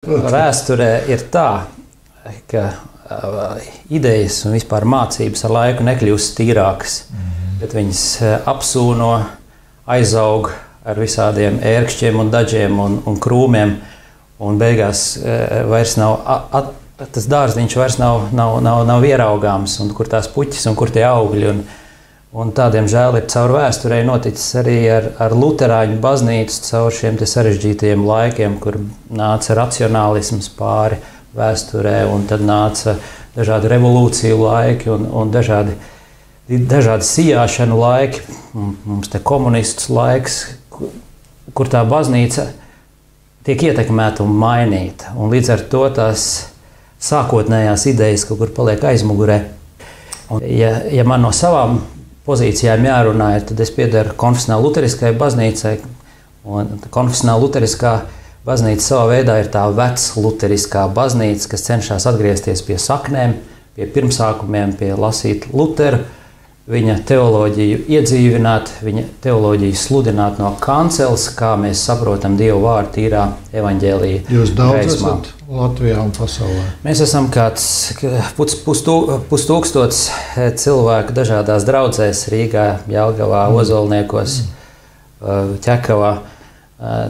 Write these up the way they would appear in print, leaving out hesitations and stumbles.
Vēsturē ir tā, ka idejas un vispār mācības ar laiku nekļūst tīrākas, bet viņas apsūno, aizaug ar visādiem ērkšķiem un dažiem un krūmiem, un beigās vairs nav, tas dārziņš vairs nav ieraugāms, un kur tās puķis un kur tie augļi. Un tādiem žēl ir caur vēsturei noticis arī ar luterāņu baznīcu caur šiem te sarežģītajiem laikiem, kur nāca racionālisms pāri vēsturē, un tad nāca dažādi revolūciju laiki un dažādi sijāšanu laiki, mums te komunistu laiks, kur tā baznīca tiek ietekmēta un mainīta, un līdz ar to tās sākotnējās idejas kaut kur paliek aizmugurē. Un ja man no savām pozīcijām jārunā, tad es piedaru konfesionāli luteriskajai baznīcai, un konfesionāli luteriskā baznīca savā veidā ir tā vecluteriskā baznīca, kas cenšas atgriezties pie saknēm, pie pirmsākumiem, pie lasīt Luteru, viņa teoloģiju iedzīvināt, viņa teoloģiju sludināt no kanceles, kā mēs saprotam Dievu vārdu tīrā evaņģēlija gaismā. Jūs daudz esat Latvijā un pasaulē? Mēs esam kāds pustūkstots cilvēku dažādās draudzēs Rīgā, Jelgavā, Ozolniekos, Ķekavā.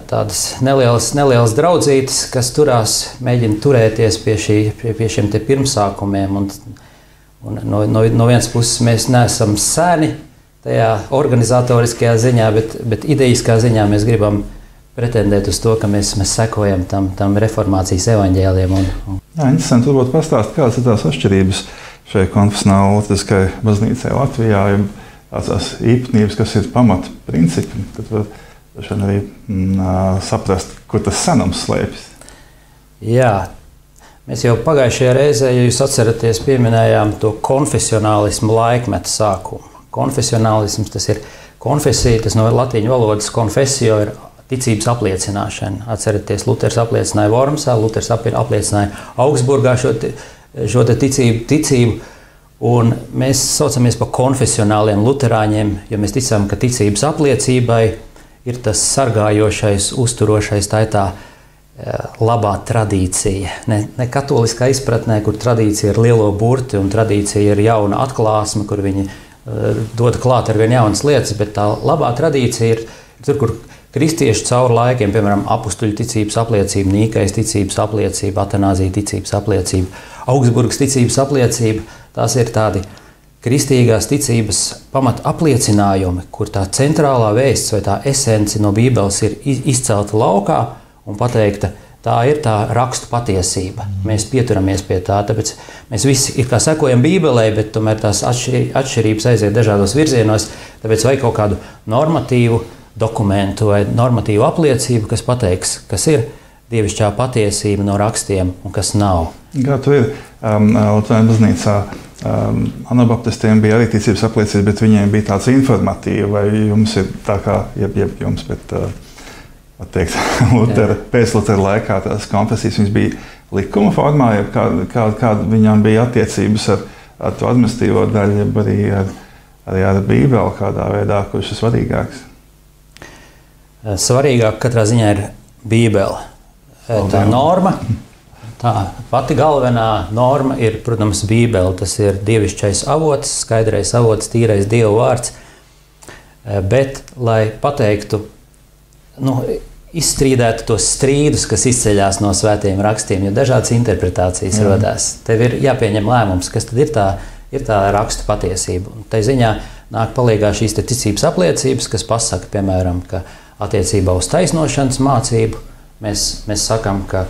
Tādas nelielas draudzītes, kas mēģina turēties pie šiem te pirmsākumiem. Un no vienas puses mēs neesam seni tajā organizatoriskajā ziņā, bet idejiskā ziņā mēs gribam pretendēt uz to, ka mēs sekojam tam reformācijas evaņģēliem. Jā, interesanti, varbūt pastāst, kādas ir tās atšķirības šai konfesionāli luteriskai baznīcai Latvijā, tās īpatnības, kas ir pamata principi, tad var arī saprast, kur tas senums slēpjas. Jā. Mēs jau pagājušajā reizē, ja jūs atceraties, pieminējām to konfesionālismu laikmeta sākumu. Konfesionālisms, tas ir konfesija, tas no latīņu valodas confessio ir ticības apliecināšana. Atceraties, Luters apliecināja Wormsā, Luters apliecināja Augsburgā šo ticību, un mēs saucamies par konfesionāliem luterāņiem, jo mēs ticam, ka ticības apliecībai ir tas sargājošais, uzturošais, tā ir tā labā tradīcija. Ne katoliskā izpratnē, kur tradīcija ir lielo burti un tradīcija ir jauna atklāsme, kur viņi dod klāt ar vien jaunas lietas, bet tā labā tradīcija ir tur, kur kristieši caur laikiem, piemēram, apustuļu ticības apliecība, Nīkais ticības apliecība, Atanāzija ticības apliecība, Augsburgas ticības apliecība, tās ir tādi kristīgās ticības pamata apliecinājumi, kur tā centrālā vēsts vai tā esence no Bībeles ir izcelta laukā un pateikta, tā ir tā rakstu patiesība. Mēs pieturamies pie tā, tāpēc mēs visi ir kā sekojam Bībelē, bet tomēr tās atšķirības aiziet dažādos virzienos, tāpēc vajag kaut kādu normatīvu dokumentu vai normatīvu apliecību, kas pateiks, kas ir dievišķā patiesība no rakstiem un kas nav. Kā tu ir Luterāņu baznīcā, anabaptistiem bija arī ticības apliecība, bet viņiem bija tāds informatīva, vai jums ir tā kā, jums, bet pēc Lutera laikā tās konfesijas viņas bija likuma formā, kāda viņām bija attiecības ar to administratīvo daļu, arī ar Bībeli kādā veidā, kurš ir svarīgāks? Svarīgāk katrā ziņā ir Bībele. Tā norma, tā pati galvenā norma ir, protams, Bībele. Tas ir dievišķais avots, skaidrais avots, tīrais Dieva vārds. Bet, lai pateiktu, izstrīdētu tos strīdus, kas izceļās no svētiem rakstiem, jo dažādas interpretācijas rodās. Tev ir jāpieņem lēmums, kas tad ir tā rakstu patiesība. Un tai ziņā nāk palīgā šīs te ticības apliecības, kas pasaka, piemēram, ka attiecībā uz taisnošanas mācību mēs sakam, ka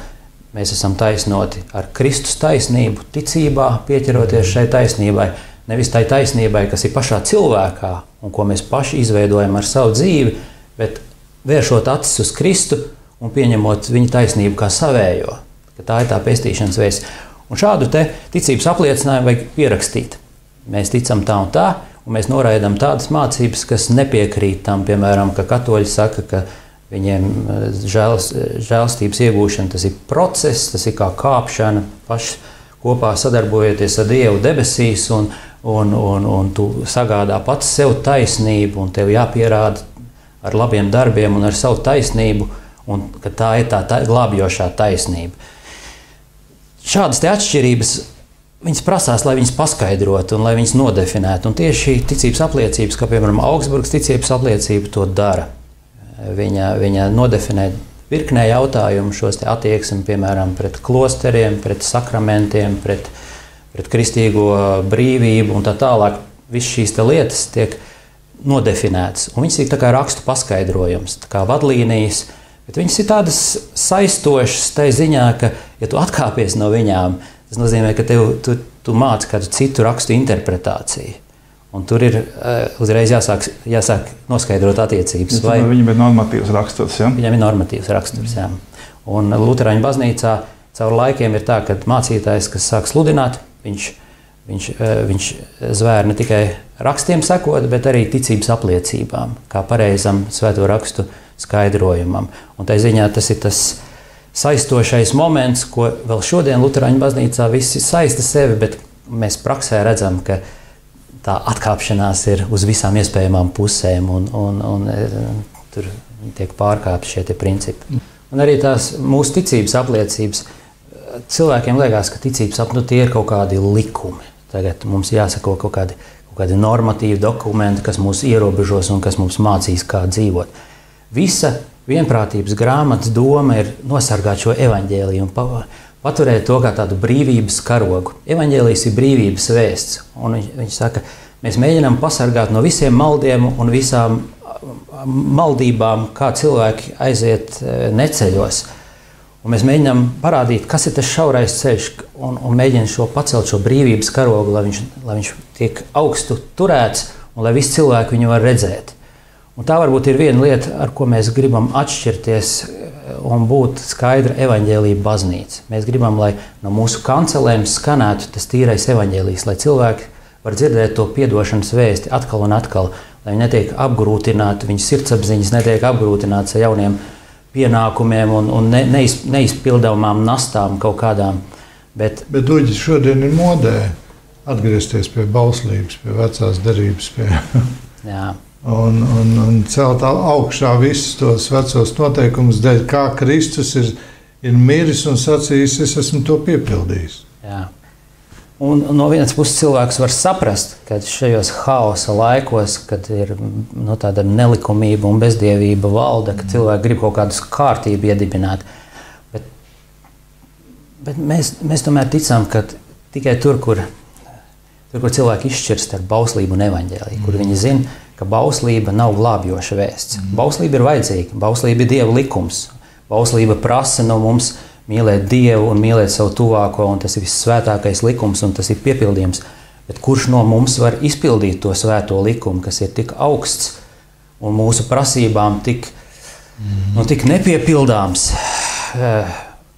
mēs esam taisnoti ar Kristus taisnību, ticībā, pieķeroties šai taisnībai, nevis tai taisnībai, kas ir pašā cilvēkā un ko mēs paši izveidojam ar savu dzīvi, bet vēršot acis uz Kristu un pieņemot viņa taisnību kā savējo, ka tā ir tā pestīšanas vēsts. Un šādu te ticības apliecinājumu vajag pierakstīt. Mēs ticam tā un tā, un mēs noraidām tādas mācības, kas nepiekrīt tam, piemēram, ka katoļi saka, ka viņiem žēlstības iegūšana, tas ir process, tas ir kā kāpšana, paši kopā sadarbojoties ar Dievu debesīs, un tu sagādā pats sev taisnību, un tev jāpierāda ar labiem darbiem un ar savu taisnību, un ka tā ir tā glābjošā taisnība. Šādas te atšķirības viņas prasās, lai viņas paskaidrotu un lai viņas nodefinētu. Un tieši ticības apliecības, kā piemēram Augsburgas ticības apliecība, to dara. Viņa nodefinē virknē jautājumu šos te attieksmi, piemēram, pret klosteriem, pret sakramentiem, pret kristīgo brīvību un tā tālāk. Visas šīs te lietas tiek nodefinētas. Un viņas ir tā kā rakstu paskaidrojums, tā kā vadlīnijas, bet viņas ir tādas saistošas tai ziņā, ka, ja tu atkāpies no viņām, tas nozīmē, ka tu māci kādu citu rakstu interpretāciju. Un tur ir uzreiz jāsāk noskaidrot attiecības. Viņam ir normatīvs raksturs, ja? Viņam ir normatīvs raksturs, jā. Un Luterāņu baznīcā caur laikiem ir tā, ka mācītājs, kas sāk sludināt, viņš zvēr ne tikai rakstiem sekot, bet arī ticības apliecībām, kā pareizam svēto rakstu skaidrojumam. Un tai ziņā tas ir tas saistošais moments, ko vēl šodien Luterāņu baznīcā visi saista sevi, bet mēs praksē redzam, ka tā atkāpšanās ir uz visām iespējamām pusēm un tur tiek pārkāpti šie tie principi. Un arī tās mūsu ticības apliecības. Cilvēkiem liekas, ka ticības tie ir kaut kādi likumi. Tagad mums jāsako kaut kādi normatīvi dokumenti, kas mūs ierobežos un kas mums mācīs, kā dzīvot. Visa vienprātības grāmatas doma ir nosargāt šo evaņģēliju un paturēt to kā tādu brīvības karogu. Evaņģēlijs ir brīvības vēsts. Un viņš saka, mēs mēģinām pasargāt no visiem maldiem un visām maldībām, kā cilvēki aiziet neceļos. Un mēs mēģinām parādīt, kas ir tas šaurais ceļš, un mēģinām pacelt šo brīvības karogu, lai viņš tiek augstu turēts un lai visi cilvēki viņu var redzēt. Un tā varbūt ir viena lieta, ar ko mēs gribam atšķirties un būt skaidra evaņģēlija baznīca. Mēs gribam, lai no mūsu kancelēm skanētu tas tīrais evaņģēlijs, lai cilvēki var dzirdēt to piedošanas vēsti atkal un atkal, lai viņi netiek apgrūtināti, viņu sirdsapziņas netiek apgrūtināts ar jauniem pienākumiem un neizpildāmām nastām kaut kādām. Bet Uģis, šodien ir modē atgriezties pie bauslības, pie vecās derības, Jā. Un celt augšā visus tos vecos noteikumus dēļ, kā Kristus ir miris un sacījis, es esmu to piepildījis. Jā. Un no vienas puses cilvēks var saprast, ka šajos haosa laikos, kad ir tāda nelikumība un bezdievība valda, ka cilvēki grib kaut kādu kārtību iedibināt. Bet mēs tomēr ticam, ka tikai tur, kur cilvēki izšķirs starp bauslību un evaņģēliju, kur viņi zina, ka bauslība nav glābjoša vēsts. Bauslība ir vajadzīga, bauslība ir Dieva likums. Bauslība prasa no mums mīlēt Dievu un mīlēt savu tuvāko, un tas ir vissvētākais likums, un tas ir piepildījums. Bet kurš no mums var izpildīt to svēto likumu, kas ir tik augsts un mūsu prasībām tik nepiepildāms?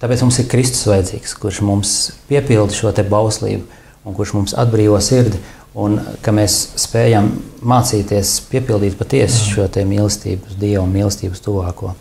Tāpēc mums ir Kristus vajadzīgs, kurš mums piepilda šo te bauslību un kurš mums atbrīvo sirdi, un ka mēs spējam mācīties piepildīt patiesi šo te mīlestību uz Dievu un mīlestību uz tuvāko.